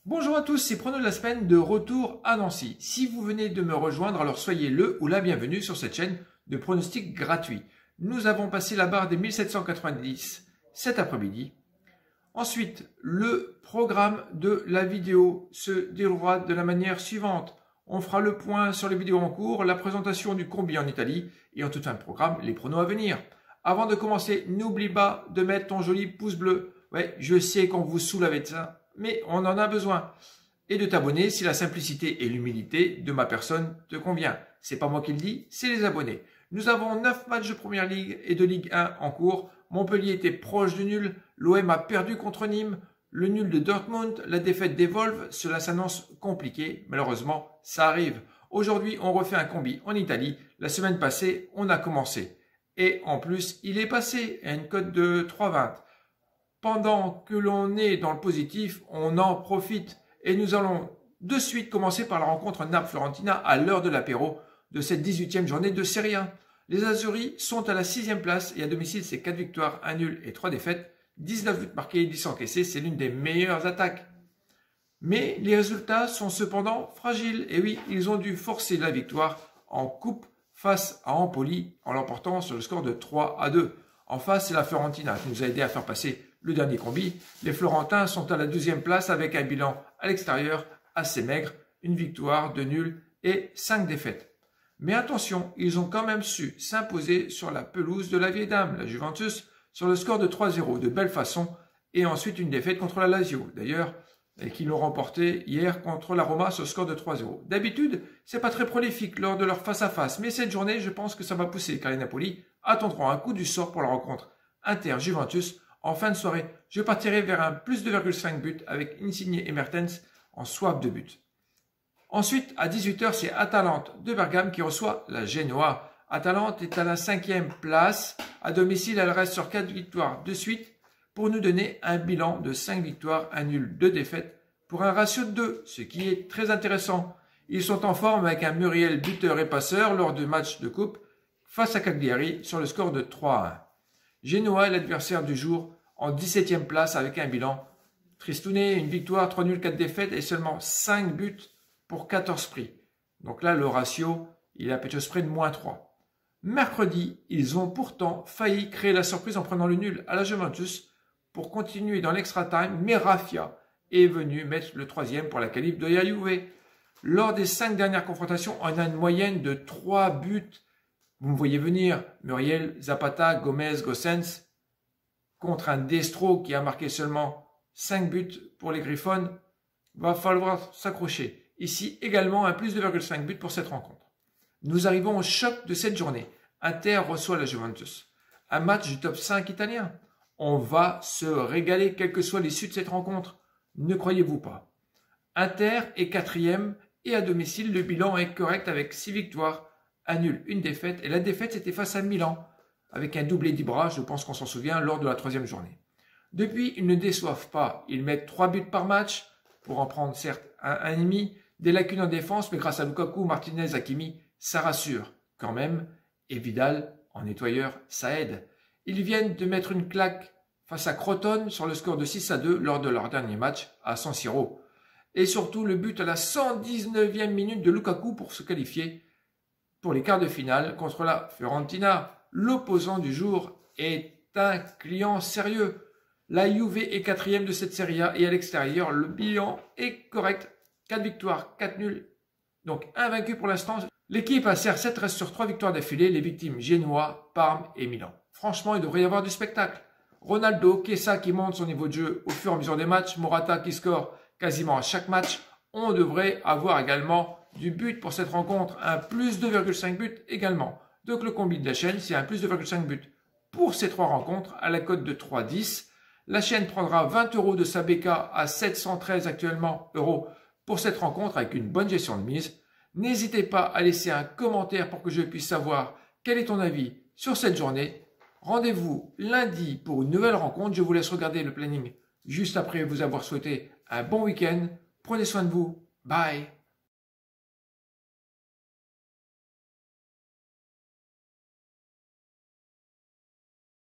Bonjour à tous, c'est Prono de la semaine de retour à Nancy. Si vous venez de me rejoindre, alors soyez le ou la bienvenue sur cette chaîne de pronostics gratuits. Nous avons passé la barre des 1790 cet après-midi. Ensuite, le programme de la vidéo se déroulera de la manière suivante. On fera le point sur les vidéos en cours, la présentation du combi en Italie et en toute fin de programme, les pronos à venir. Avant de commencer, n'oublie pas de mettre ton joli pouce bleu. Ouais, je sais qu'on vous saoule avec ça, mais on en a besoin. Et de t'abonner si la simplicité et l'humilité de ma personne te convient. C'est pas moi qui le dis, c'est les abonnés. Nous avons 9 matchs de Première Ligue et de Ligue 1 en cours. Montpellier était proche du nul. L'OM a perdu contre Nîmes. Le nul de Dortmund, la défaite des Wolves, cela s'annonce compliqué. Malheureusement, ça arrive. Aujourd'hui, on refait un combi en Italie. La semaine passée, on a commencé. Et en plus, il est passé à une cote de 3,20. Pendant que l'on est dans le positif, on en profite. Et nous allons de suite commencer par la rencontre Naples-Fiorentina à l'heure de l'apéro de cette 18e journée de Serie A. Les Azzurri sont à la 6e place et à domicile, c'est 4 victoires, 1 nul et 3 défaites. 19 buts marqués, 10 encaissés, c'est l'une des meilleures attaques. Mais les résultats sont cependant fragiles. Et oui, ils ont dû forcer la victoire en coupe face à Empoli en l'emportant sur le score de 3-2. En face, c'est la Fiorentina qui nous a aidé à faire passer le dernier combi. Les Florentins sont à la 12e place avec un bilan à l'extérieur assez maigre, une victoire, 2 nuls et 5 défaites. Mais attention, ils ont quand même su s'imposer sur la pelouse de la vieille dame, la Juventus, sur le score de 3-0 de belle façon et ensuite une défaite contre la Lazio. D'ailleurs, qui l'ont remporté hier contre la Roma sur le score de 3-0. D'habitude, c'est pas très prolifique lors de leur face-à-face, mais cette journée, je pense que ça va pousser car les Napoli attendront un coup du sort pour la rencontre Inter-Juventus. En fin de soirée, je partirai vers un plus 2,5 buts avec Insigne et Mertens en swap de buts. Ensuite, à 18 h, c'est Atalante de Bergame qui reçoit la Genoa. Atalante est à la 5e place. À domicile, elle reste sur 4 victoires de suite pour nous donner un bilan de 5 victoires, 1 nul, 2 défaites pour un ratio de 2, ce qui est très intéressant. Ils sont en forme avec un Muriel buteur et passeur lors du match de coupe face à Cagliari sur le score de 3-1. Genoa est l'adversaire du jour en 17e place avec un bilan tristouné, une victoire, 3 nuls, 4 défaites et seulement 5 buts pour 14 prix. Donc là, le ratio, il est à peu près de -3. Mercredi, ils ont pourtant failli créer la surprise en prenant le nul à la Juventus pour continuer dans l'extra time, mais Raffia est venu mettre le 3e pour la qualif de la Juve. Lors des 5 dernières confrontations, on a une moyenne de 3 buts. Vous me voyez venir, Muriel, Zapata, Gomez, Gossens, contre un Destro qui a marqué seulement 5 buts pour les Griffons. Va falloir s'accrocher. Ici également un plus 2,5 buts pour cette rencontre. Nous arrivons au choc de cette journée. Inter reçoit la Juventus. Un match du top 5 italien. On va se régaler quelle que soit l'issue de cette rencontre. Ne croyez-vous pas? Inter est 4e et à domicile, le bilan est correct avec 6 victoires, 1 nul, 1 défaite. Et la défaite, c'était face à Milan, avec un doublé d'Ibra, je pense qu'on s'en souvient, lors de la 3e journée. Depuis, ils ne déçoivent pas. Ils mettent 3 buts par match, pour en prendre certes un demi, des lacunes en défense, mais grâce à Lukaku, Martinez, Hakimi, ça rassure quand même. Et Vidal, en nettoyeur, ça aide. Ils viennent de mettre une claque face à Crotone sur le score de 6-2 lors de leur dernier match à San Siro. Et surtout le but à la 119e minute de Lukaku pour se qualifier pour les quarts de finale contre la Fiorentina. L'opposant du jour est un client sérieux. La Juve est 4e de cette Serie A et à l'extérieur, le bilan est correct. 4 victoires, 4 nuls, donc invaincu pour l'instant. L'équipe à CR7 reste sur 3 victoires d'affilée, les victimes Genoa, Parme et Milan. Franchement, il devrait y avoir du spectacle. Ronaldo, Chiesa qui monte son niveau de jeu au fur et à mesure des matchs, Morata qui score quasiment à chaque match. On devrait avoir également du but pour cette rencontre, un plus 2,5 buts également. Donc le combi de la chaîne, c'est un plus 2,5 buts pour ces 3 rencontres à la cote de 3,10. La chaîne prendra 20 € de sa BK à 713 actuellement euros pour cette rencontre avec une bonne gestion de mise. N'hésitez pas à laisser un commentaire pour que je puisse savoir quel est ton avis sur cette journée. Rendez-vous lundi pour une nouvelle rencontre. Je vous laisse regarder le planning juste après vous avoir souhaité un bon week-end. Prenez soin de vous. Bye.